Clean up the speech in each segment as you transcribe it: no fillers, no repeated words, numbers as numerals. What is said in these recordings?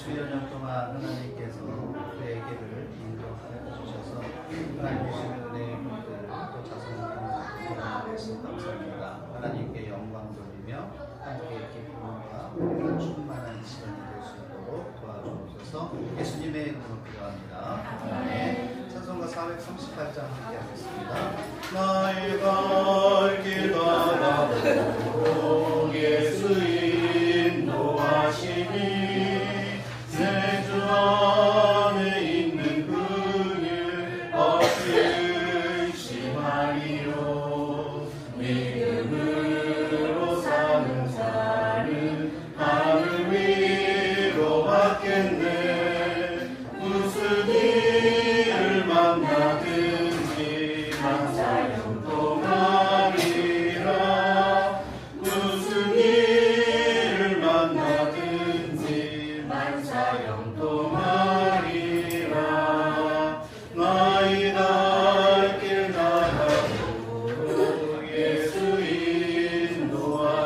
수련년 동안 하나님께서 그에게를 인도하여 주셔서 하나님 주시는 은혜의 분들을 또 자성하는 것을 감사합니다. 하나님께 영광 돌리며 함께 기쁨과 충만한 시간이 될 수 있도록 도와주옵소서. 예수님의 이름으로 기도합니다. 아멘. 찬송가 438장 함께 하겠습니다. 나의 갈 길 바라보고 예수 인도하시니 내 주 안에 있는 그길 어찌 심하리요. 믿음으로 사는 자는 하늘 위로 받겠네. 무슨 일을 만나든지 만사형 동안이라. 무슨 일을 만나든지 만사형 동안이라. 나의 갈 길 나가도록 예수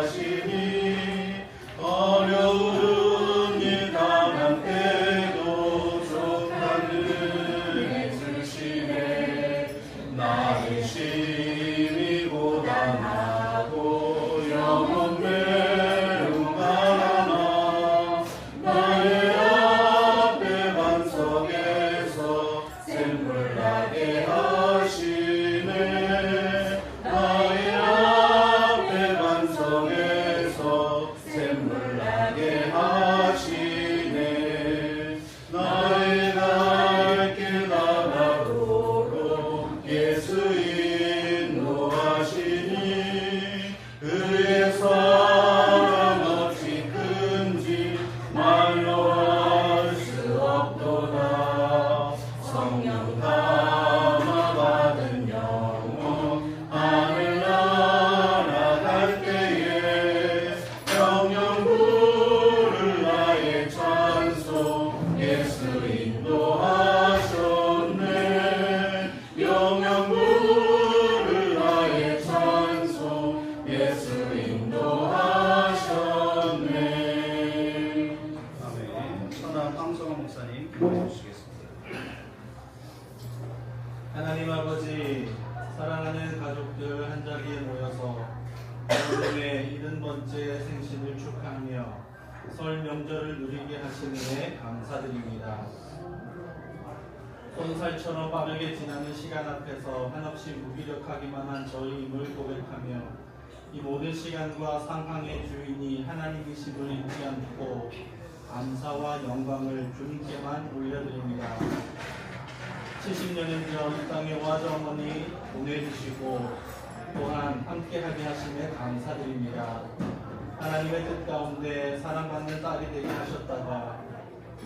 인도하시니 어려운 일 당한 때도 족하는 주시네. 나의 심히 고단하고 영혼 매우 가난하. 나의 앞에 반석에서 샘물 나게 하시네. 나의 앞에 반석에서 샘물 나게 하시네. 나의 갈 길 나가도록 예수 인도하시니 그의 사랑 어찌 큰지 말로 할 수 없도다. 성령 담아 받은 영혼 하늘나라 갈 때에 영영 부를 나의 찬송 예수 인도하셨네. 영영 부를 나의 찬송 예수 인도하셨네. 아멘. 천안 황성원 목사님 기도해 주시겠습니다. 하나님 아버지, 사랑하는 가족들 한자리에 모여서 여러분의 70번째 생신을 축하하며 설 명절을 누리게 하시느에 감사드립니다. 손살처럼 빠르게 지나는 시간 앞에서 한없이 무기력하기만 한 저희임을 고백하며 이 모든 시간과 상황의 주인이 하나님이심을 잊지 않고 감사와 영광을 주님께만 올려드립니다. 70년을 전 이 땅에 와저어머니 보내주시고 또한 함께하게 하심에 감사드립니다. 하나님의 뜻 가운데 사랑받는 딸이 되게 하셨다가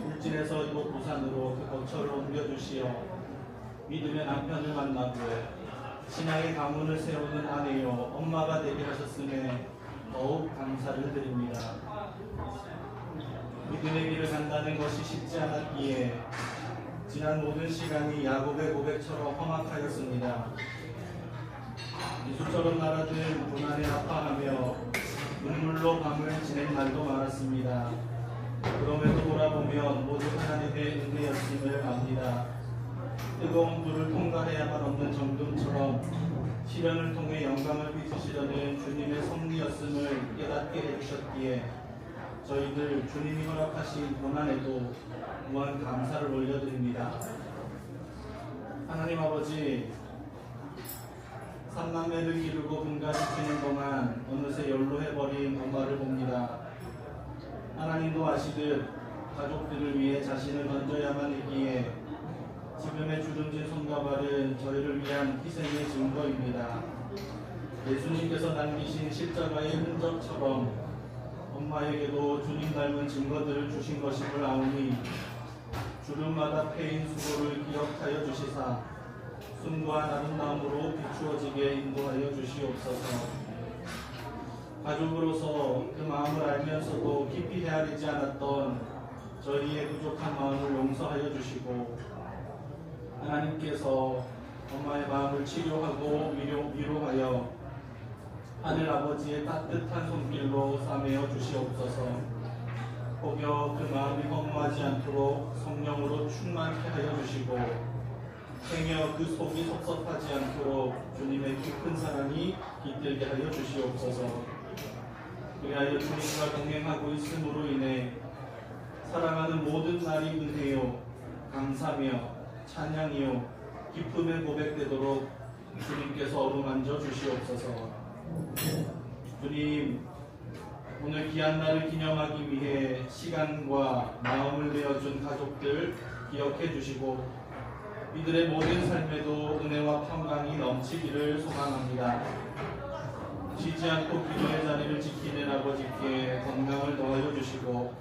울진에서 이곳 부산으로 그 거처를 옮겨주시어 믿음의 남편을 만나고 신앙의 가문을 세우는 아내요 엄마가 되게 하셨음에 더욱 감사를 드립니다. 믿음의 길을 간다는 것이 쉽지 않았기에 지난 모든 시간이 야곱의 고백처럼 험악하였습니다. 이수처럼 날아든 고난에 아파하며 눈물로 밤을 지낸 날도 많았습니다. 그럼에도 돌아보면 모두 하나님의 은혜였음을 압니다. 뜨거운 불을 통과해야만 없는 정금처럼 시련을 통해 영광을 빚으시려는 주님의 섭리였음을 깨닫게 해주셨기에 저희들 주님이 허락하신 고난에도 무한 감사를 올려드립니다. 하나님 아버지, 삼남매를 기르고 분가시키는 동안 어느새 연로해버린 엄마를 봅니다. 하나님도 아시듯 가족들을 위해 자신을 던져야만 했기에 지금의 주름진 손과 발은 저희를 위한 희생의 증거입니다. 예수님께서 남기신 십자가의 흔적처럼 엄마에게도 주님 닮은 증거들을 주신 것임을 아오니 주름마다 패인 수고를 기억하여 주시사 숭고한 아름다움으로 비추어지게 인도하여 주시옵소서. 가족으로서 그 마음을 알면서도 깊이 헤아리지 않았던 저희의 부족한 마음을 용서하여 주시고 하나님께서 엄마의 마음을 치료하고 위로하여 하늘 아버지의 따뜻한 손길로 싸매어 주시옵소서. 혹여 그 마음이 허무하지 않도록 성령으로 충만케 하여 주시고 행여 그 속이 섭섭하지 않도록 주님의 깊은 사랑이 깃들게 하여 주시옵소서. 그리하여 주님과 동행하고 있음으로 인해 살아가는 모든 날이 은혜요 감사며 찬양이요 기쁨의 고백되도록 주님께서 어루만져 주시옵소서. 주님, 오늘 귀한 날을 기념하기 위해 시간과 마음을 내어준 가족들 기억해 주시고 이들의 모든 삶에도 은혜와 평강이 넘치기를 소망합니다. 쉬지 않고 기도의 자리를 지키는 아버지께 건강을 더하여 주시고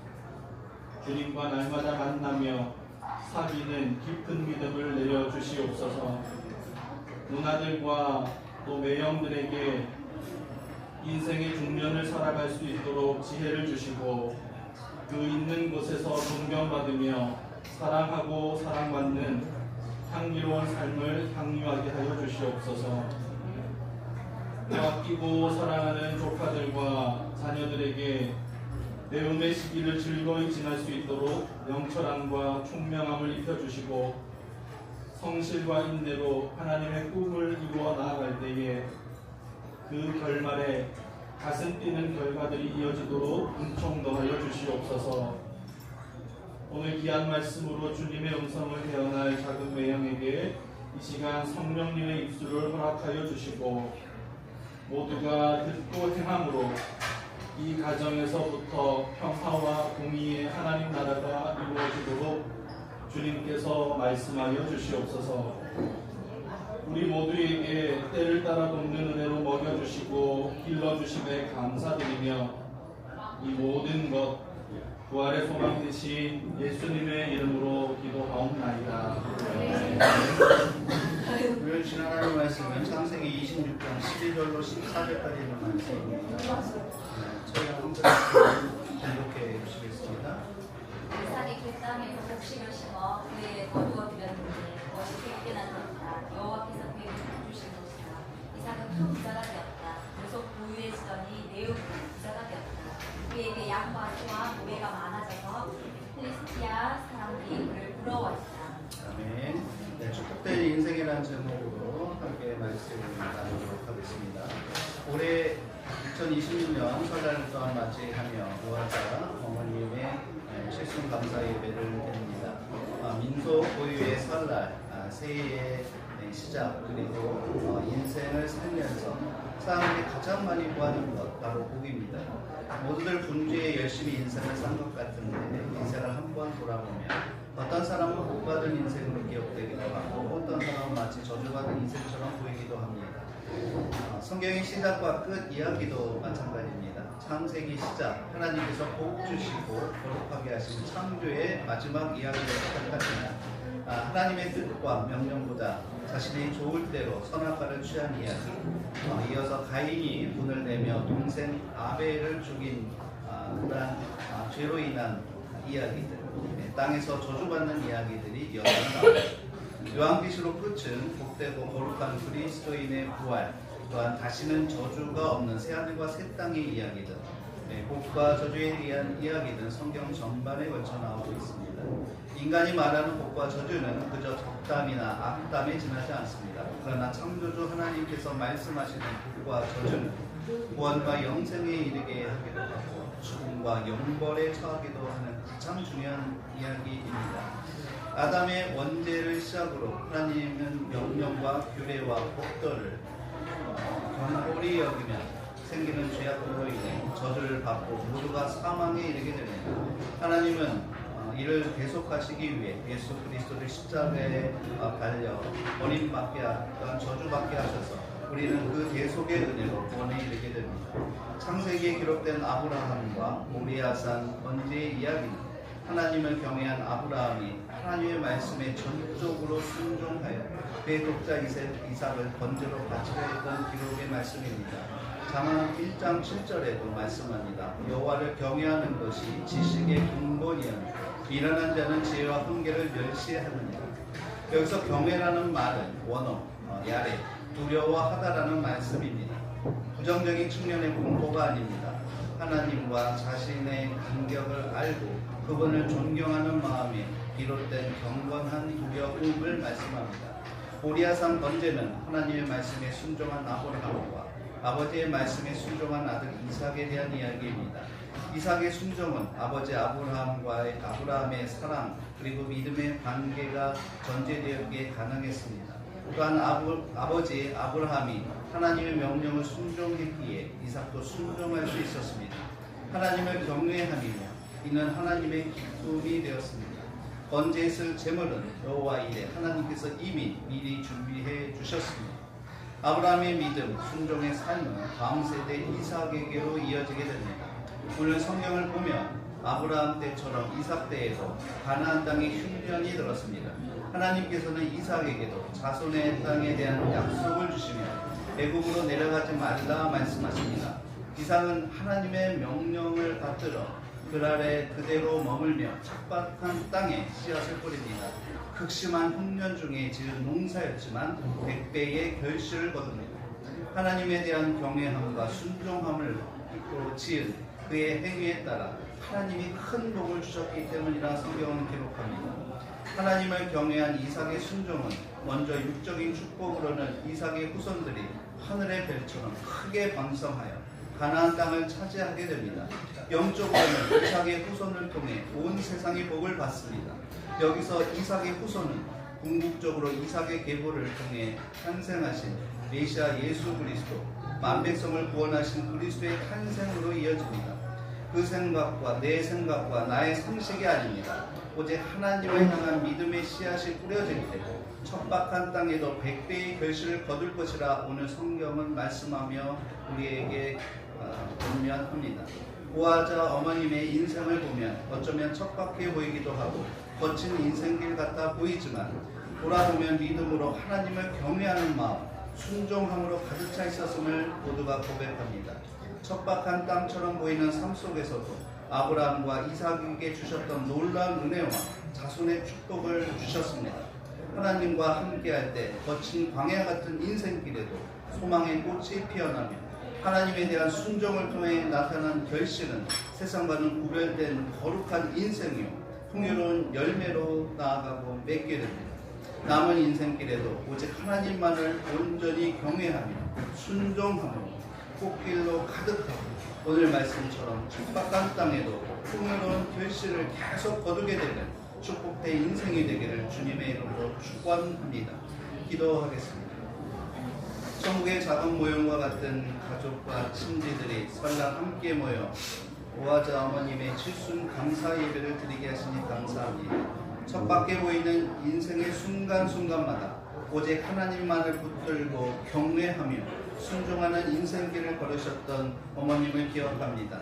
주님과 날마다 만나며 사귀는 깊은 믿음을 내려주시옵소서. 누나들과 또 매형들에게 인생의 중년을 살아갈 수 있도록 지혜를 주시고 그 있는 곳에서 존경받으며 사랑하고 사랑받는 향기로운 삶을 향유하게 하여 주시옵소서. 아끼고 사랑하는 조카들과 자녀들에게 내음의 시기를 즐거이 지날 수 있도록 영철함과 총명함을 입혀주시고 성실과 인내로 하나님의 꿈을 이루어 나아갈 때에 그 결말에 가슴 뛰는 결과들이 이어지도록 은총 더하여 주시옵소서. 오늘 귀한 말씀으로 주님의 음성을 헤어날 작은 매형에게 이 시간 성령님의 입술을 허락하여 주시고 모두가 듣고 행함으로 이 가정에서부터 평화와 공의의 하나님 나라가 이루어지도록 주님께서 말씀하여 주시옵소서. 우리 모두에게 때를 따라 돕는 은혜로 먹여주시고 길러주심에 감사드리며 이 모든 것 부활의 소망 되신 예수님의 이름으로 기도하옵나이다. 오늘 지난 하나님 말씀은 창세기 26장 12절로 14절까지 있는 말씀입니다. 저희가 함께 공독해 주시겠습니다. 이삭이 그 땅에서 곡식을 심어 그에 거두어 들였는데 그것이 백개 났더라. 여호와께서 그에게 주신 것이라. 이삭은 큰 부자가 되었다. 계속 부유해지더니 매우 큰 부자가 되었다. 그에게 양과 소와 노예가 많아져서 필리스티아 사람들이 그를 부러워했다. 아멘. 네, 축복된 인생이라는 제목으로 함께 말씀을 나누도록 하겠습니다. 올해 2026년 설날 또한 맞이하며 무화자 어머님의 실순 감사 예배를 드립니다. 민속 고유의 설날, 새해의 시작, 그리고 인생을 살면서 사람들이 가장 많이 구하는 것 바로 복입니다. 모두들 분주에 열심히 인생을 산 것 같은데 인생을 한번 돌아보면 어떤 사람은 복받은 인생으로 기억되기도 하고 어떤 사람은 마치 저주받은 인생처럼 보이기도 합니다. 성경의 시작과 끝 이야기도 마찬가지입니다. 창세기 시작, 하나님께서 복 주시고 거룩하게 하신 창조의 마지막 이야기를 시작하지만 하나님의 뜻과 명령보다 자신이 좋을 대로 선악과를 취한 이야기, 이어서 가인이 분을 내며 동생 아벨을 죽인 그러한 죄로 인한 이야기들, 땅에서 저주받는 이야기들이 이어서 나옵니다. 요한계시록 끝은 복되고 거룩한 그리스도인의 부활, 또한 다시는 저주가 없는 새하늘과 새 땅의 이야기들, 복과 저주에 대한 이야기는 성경 전반에 걸쳐 나오고 있습니다. 인간이 말하는 복과 저주는 그저 적담이나 악담에 지나지 않습니다. 그러나 창조주 하나님께서 말씀하시는 복과 저주는 구원과 영생에 이르게 하기도 하고 죽음과 영벌에 처하기도 하는 가장 중요한 이야기입니다. 아담의 원죄를 시작으로 하나님은 명령과 규례와 법도를 경홀히 여기며 생기는 죄악으로 인해 저주를 받고 모두가 사망에 이르게 됩니다. 하나님은 이를 계속하시기 위해 예수 그리스도를 십자가에 달려 버림받게 또한 저주받게 하셔서 우리는 그 계속의 은혜로 구원에 이르게 됩니다. 창세기에 기록된 아브라함과 모리아산 번제의 이야기는 하나님을 경외한 아브라함이 하나님의 말씀에 전적으로 순종하여 그의 독자 이삭을 번제로 바치려 했던 기록의 말씀입니다. 잠언 1장 7절에도 말씀합니다. 여호와를 경외하는 것이 지식의 근본이오니 미련한 자는 지혜와 훈계를 멸시하느니라. 여기서 경외라는 말은 원어, 야레, 두려워하다라는 말씀입니다. 부정적인 측면의 공포가 아닙니다. 하나님과 자신의 간격을 알고 그분을 존경하는 마음이 비롯된 경건한 두려움을 말씀합니다. 모리아산 번제는 하나님의 말씀에 순종한 아브라함과 아버지의 말씀에 순종한 아들 이삭에 대한 이야기입니다. 이삭의 순종은 아버지 아브라함의 사랑 그리고 믿음의 관계가 전제되었기에 가능했습니다. 또한 아버지 아브라함이 하나님의 명령을 순종했기에 이삭도 순종할 수 있었습니다. 하나님을 경외함이며 이는 하나님의 기쁨이 되었습니다. 번제에 쓸 제물은 여호와 이레 하나님께서 이미 미리 준비해 주셨습니다. 아브라함의 믿음, 순종의 삶은 다음 세대 이삭에게로 이어지게 됩니다. 오늘 성경을 보면 아브라함 때처럼 이삭 때에도 가나안 땅에 흉년이 들었습니다. 하나님께서는 이삭에게도 자손의 땅에 대한 약속을 주시며 애굽으로 내려가지 말라 말씀하십니다. 이삭은 하나님의 명령을 받들어 그 아래 그대로 머물며 척박한 땅에 씨앗을 뿌립니다. 극심한 흉년 중에 지은 농사였지만 100배의 결실을 거둡니다. 하나님에 대한 경외함과 순종함을 지은 그의 행위에 따라 하나님이 큰 복을 주셨기 때문이라 성경은 기록합니다. 하나님을 경외한 이삭의 순종은 먼저 육적인 축복으로는 이삭의 후손들이 하늘의 별처럼 크게 번성하여 가나안 땅을 차지하게 됩니다. 영적으로는 이삭의 후손을 통해 온 세상이 복을 받습니다. 여기서 이삭의 후손은 궁극적으로 이삭의 계보를 통해 탄생하신 메시아 예수 그리스도, 만백성을 구원하신 그리스도의 탄생으로 이어집니다. 그 생각과 내 생각과 나의 상식이 아닙니다. 오직 하나님을 향한 믿음의 씨앗이 뿌려질 때 척박한 땅에도 100배의 결실을 거둘 것이라 오늘 성경은 말씀하며 우리에게 권면합니다. 고아자 어머님의 인생을 보면 어쩌면 척박해 보이기도 하고 거친 인생길 같아 보이지만 돌아보면 믿음으로 하나님을 경외하는 마음, 순종함으로 가득 차 있었음을 모두가 고백합니다. 척박한 땅처럼 보이는 삶 속에서도 아브라함과 이삭에게 주셨던 놀라운 은혜와 자손의 축복을 주셨습니다. 하나님과 함께할 때 거친 광야 같은 인생길에도 소망의 꽃이 피어나며 하나님에 대한 순종을 통해 나타난 결실은 세상과는 구별된 거룩한 인생이요 풍요로운 열매로 나아가고 맺게 됩니다. 남은 인생길에도 오직 하나님만을 온전히 경외하며 순종하며 꽃길로 가득하고 오늘 말씀처럼 척박한 땅에도 풍요로운 결실을 계속 거두게 되는 축복된 인생이 되기를 주님의 이름으로 축원합니다. 기도하겠습니다. 천국의 작은 모형과 같은 가족과 친지들이 설날 함께 모여 오아자 어머님의 칠순 감사 예배를 드리게 하시니 감사합니다. 척박해 보이는 인생의 순간순간마다 오직 하나님만을 붙들고 경외하며 순종하는 인생길을 걸으셨던 어머님을 기억합니다.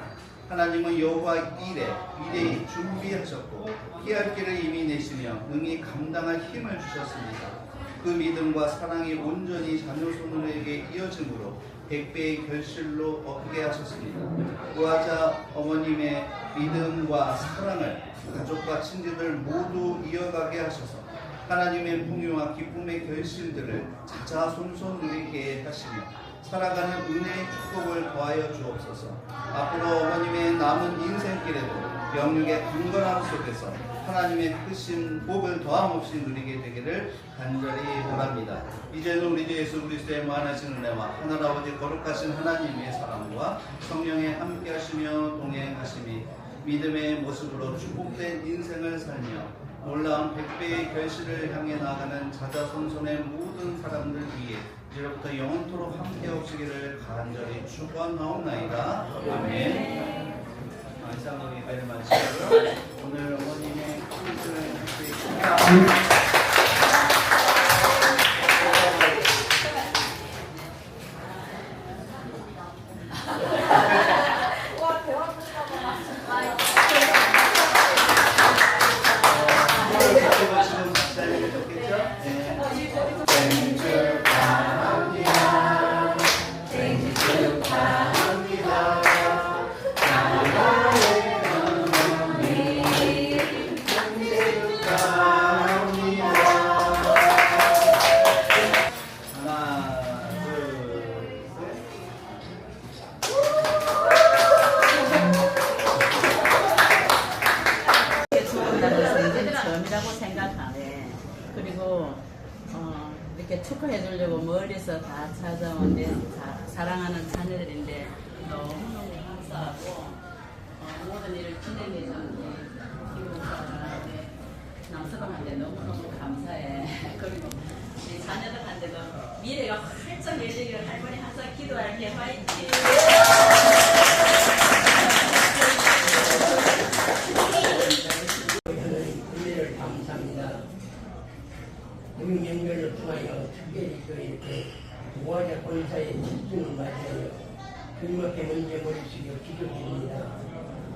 하나님은 여호와 이레 미래에 준비하셨고 피할 길을 이미 내시며 능히 감당할 힘을 주셨습니다. 그 믿음과 사랑이 온전히 자녀손에게 이어짐으로 100배의 결실로 얻게 하셨습니다. 오아자 어머님의 믿음과 사랑을 가족과 친지들 모두 이어가게 하셔서 하나님의 풍요와 기쁨의 결실들을 자자손손 누리게 하시며 살아가는 은혜의 축복을 더하여 주옵소서. 앞으로 어머님의 남은 인생길에도 영육의 강건함 속에서 하나님의 크신 복을 더함없이 누리게 되기를 간절히 바랍니다. 이제는 우리 주 예수 그리스도의 무한하신 은혜와 하늘 아버지 거룩하신 하나님의 사랑과 성령의 함께하시며 동행하심이 믿음의 모습으로 축복된 인생을 살며 놀라운 100배의 결실을 향해 나아가는 자자손손의 모든 사람들 위해 이제부터 영원토록 함께 하시기를 간절히 축원하옵나이다. 아멘. 이상으로 예배를 마치고요. 오늘 어머님의 퀴즈를 드리겠습니다. 처음이라고 생각하네. 그리고 이렇게 축하해 주려고 멀리서 다 찾아온 내 사랑하는 자녀들인데 너무너무 감사하고 모든 일을 진행해 주는 김국사한테 남서방한테 너무너무 감사해. 그리고 우리 자녀들한테도 미래가 활짝 열리기를 할머니 항상 기도할게. 화이팅! 은혜를 감사합니다. 우리 명절을 통하여 특별히 또 이렇게 모아자 본사의 집중을 맞이하여 주님 앞에 먼저 머리 숙여 기도드립니다.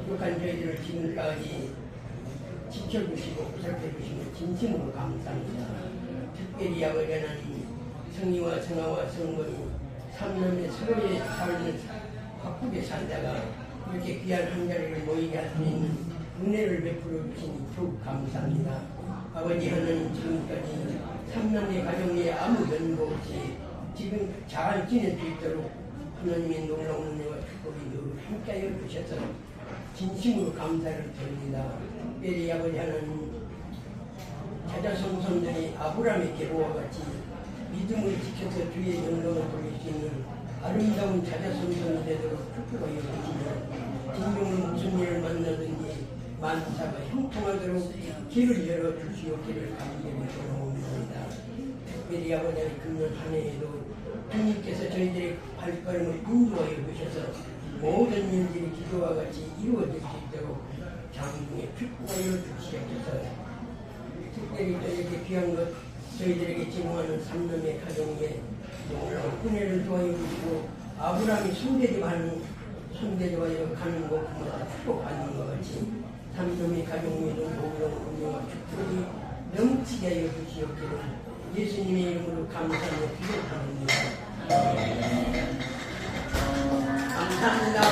부족한 저희들을 지금까지 지켜주시고 보살펴주시고 진심으로 감사합니다. 특별히 아버지 하나님 성리와 성화와 성모이 삼남의 서로의 삶을 바꾸게 살다가 이렇게 귀한 한 자리를 모이게 할 수 있는 은혜를 베풀어 주시니 더욱 감사합니다. 아버지 하나님 지금까지 삼남의 가정에 아무 변고 없이 지금 잘 지낼 수 있도록 하나님의 놀라운 은혜와 축복이 늘 함께하여 주셔서 진심으로 감사를 드립니다. 특별히 아버지 하나님 자자손손들이 아브라함의 계보와 같이 믿음을 지켜서 주의 영광을 돌릴 수 있는 아름다운 자자손손이 되도록 축복하여 주시며 진정으로 무슨 일을 만나든지 만사가 형통하도록 길을 열어주시옵기를 간절히 소원합니다. 특별히 아버지 금년 한 해에도 주님께서 저희들의 발걸음을 인도하여 주셔서 모든 일들이 기도와 같이 이루어질 수 있도록 장중에 축복하여 주시옵소서. 특별히 또 이렇게 귀한 것 저희들에게 제공하는 삼남의 가정에 놀라운 은혜를 도와여 주시고 아브라함이 손대접하여 가는 것마다 축복받는 것 같이 삼남의 가정에도 놀라운 은혜와 축복이 넘치게 하여 주시옵기를 예수님의 이름으로 감사하며 기도합니다. 감사합니다.